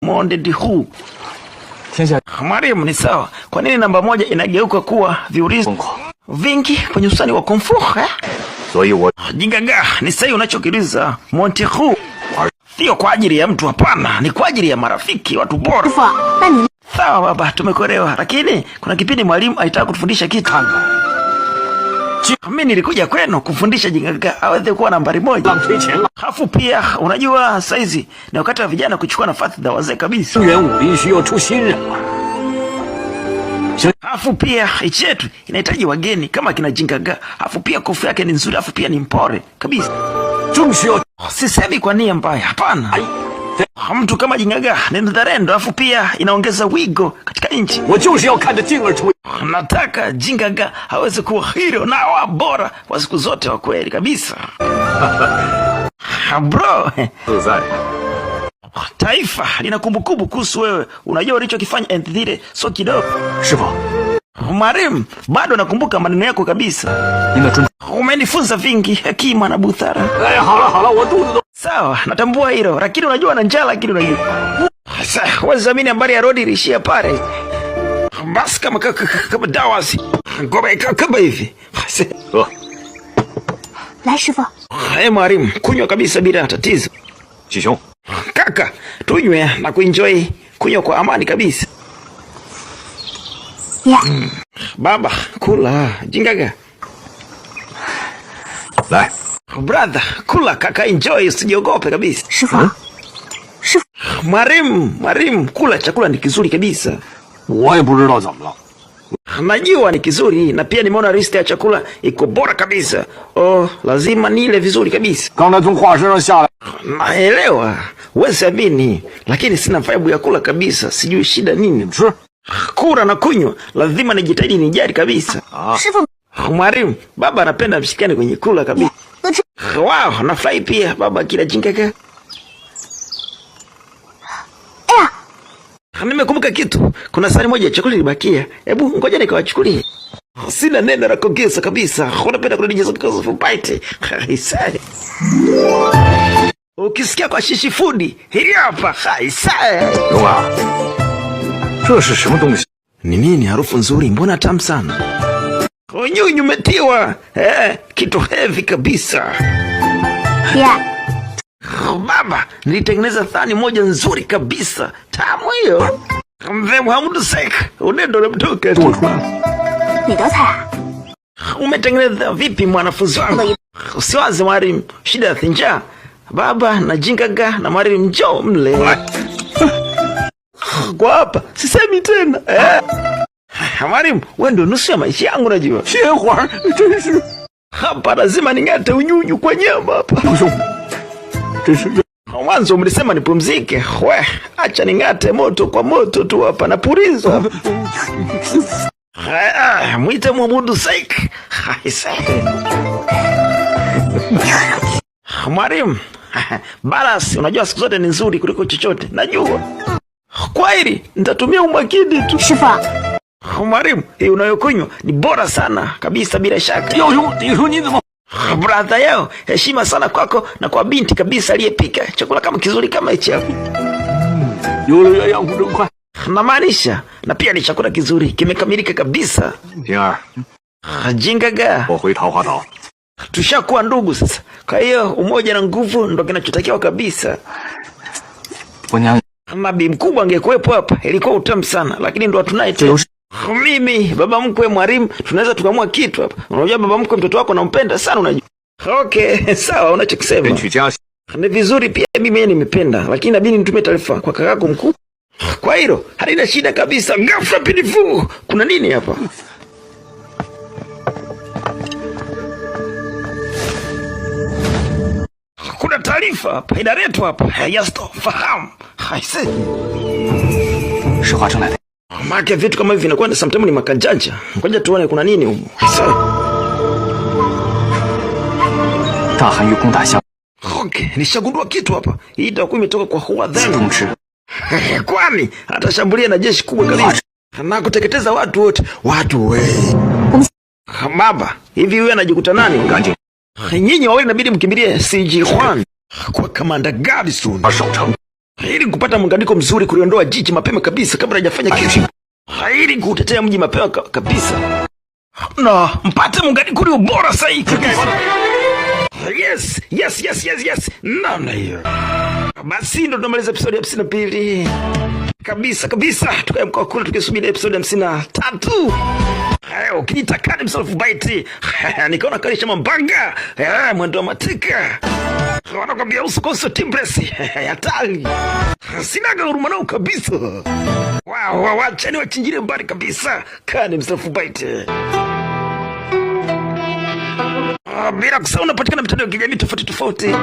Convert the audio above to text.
Monde huu. Mariam ni sawa. Kwa nini namba moja inageuka kuwa viulizo vingi kwenye usani wa Kung Fu? Jingaga, ni sahi unachokiuliza. Monde huu sio kwa ajili ya mtu, hapana, ni kwa ajili ya marafiki, watu bora. Sawa baba, tumekuelewa. Lakini kuna kipindi mwalimu alitaka kutufundisha kitu. Mimi nilikuja kwenu kufundisha jingaga aweze kuwa nambari moja. Hafu pia unajua saizi ni wakati wa vijana kuchukua nafasi za wazee kabisa. Hafu pia ichi yetu inahitaji wageni kama kina jingaga. Hafu pia kofu yake ni nzuri, hafu pia ni mpore kabisa. Sisemi kwa nia mbaya, hapana. Mtu kama jingaga ni mzalendo, hafu pia inaongeza wigo katika nchi. Nataka jingaga hawezi kuwa hero na wa bora wa siku zote wa kweli kabisa. Bro, taifa lina kumbukumbu kuhusu wewe. Unajua ulichokifanya enzi zile sio kidogo. Mariam, bado nakumbuka maneno yako kabisa. Umenifunza vingi, hekima na busara. Sawa, natambua hilo, lakini unajua na njaa, lakini unajua. Sasa, wazamini habari ya Rodi ilishia pale. Basi kama dawasi. Ngome kama hivi. Lai shifu. Mariam, kunywa kabisa bila tatizo. Shishong. Kaka, tunywe na kuenjoy, kunywa kwa amani kabisa. Ya. Baba, kula, jingaga. Lai. Brother, kula kaka, enjoy, usijiogope kabisa. Shifu. Shifu. Mariam, kula chakula ni kizuri kabisa. Najua ni kizuri na pia nimeona list ya chakula iko bora kabisa. Oh, lazima nile vizuri kabisa. Naelewa, wewe amini, lakini sina vibe ya kula kabisa. Sijui shida nini. Kula na kunywa, lazima nijitahidi nijari kabisa. Shifu. Mariam, baba anapenda mshikane kwenye kula kabisa. Wow, nafurahi pia baba kila jingaga. Nimekumbuka kitu. Kuna sahani moja ya chakula ilibakia. Hebu ngoja nikawachukulie. Sina neno la kuongeza kabisa. Unapenda kunijeza because of bite. Haisai. Ukisikia kwa shishi food, hili hapa haisai. Ni nini harufu nzuri? Mbona tamu sana? Unyunyu umetiwa. Kitu heavy kabisa. Ya. Baba, nilitengeneza thani moja nzuri kabisa. Tamu hiyo. Mzee Muhammad Sheikh, unendo na mtoke tu. Umetengeneza vipi mwanafunzi wangu? Usiwaze Mariam, shida ya njaa. Baba na jingaga na Mariam njoo mle. Kwa hapa, sisemi tena. Mariam, wewe ndio nusu ya maisha yangu unajua. Hapa lazima ningate unyunyu kwa nyama hapa. Mwanzo mlisema nipumzike. Acha ningate moto kwa moto tu hapa na purizo. Mwite Muhammad Sheikh. Mariam, balance unajua siku zote ni nzuri kuliko chochote. Najua. Kwa hili nitatumia umakini tu. Shifu. Mariam, hii unayokunywa ni bora sana kabisa bila shaka. Brother yao, heshima sana kwako na kwa binti kabisa aliyepika chakula kama kizuri kama hichi hapo. Namaanisha, na pia ni chakula kizuri, kimekamilika kabisa. Jingaga. Tushakuwa ndugu sasa. Kwa hiyo umoja na nguvu ndio kinachotakiwa kabisa. Nabii mkubwa angekuepo hapa, ilikuwa utamu sana, lakini ndo tunaye tena. Mimi, baba mkwe Mariam, tunaweza tukamua kitu hapa. Unajua baba mkwe mtoto wako nampenda sana unajua. Okay, sawa unachokisema. Ni vizuri pia mimi nimependa, lakini inabidi nitumie taarifa kwa kakako mkuu. Kwa hilo, halina shida kabisa. Ghafla pidifu. Kuna nini hapa? Kuna taarifa hapa, inaletwa hapa. Yasto, fahamu. Haise. Maka vitu kama hivi vinakuwa sometimes ni makanjanja. Ngoja tuone kuna nini huko. Okay, nishagundua kitu hapa. Hii itakuwa imetoka kwa Hua Then. Kwani atashambulia na jeshi kubwa kabisa na kuteketeza watu wote. Watu wewe. Baba, hivi wewe anajikuta nani? Nyinyi wawili inabidi mkimbilie CG Juan kwa Commander Garrison. ili kupata muunganiko mzuri, kuliondoa jiji mapema kabisa kabla hajafanya kitu, ili kutetea mji mapema kabisa, na mpate muunganiko ulio bora sahihi. Yes. Namna hiyo. Basi ndo tunamaliza episode ya 52 kabisa. Tukae mkoa kule tukisubiri episode ya 53. Ukinitakani Msalafu-Bite. Nikaona kalisha mambanga. Mwendo wa matika. Wanakwambia usikose Timbresi. Hatari. Sinaga huruma nao kabisa. Wacheni wachinjire mbali kabisa. Kani Msalafu-Bite. Bila kusahau unapatikana mitandao ya kijamii tofauti.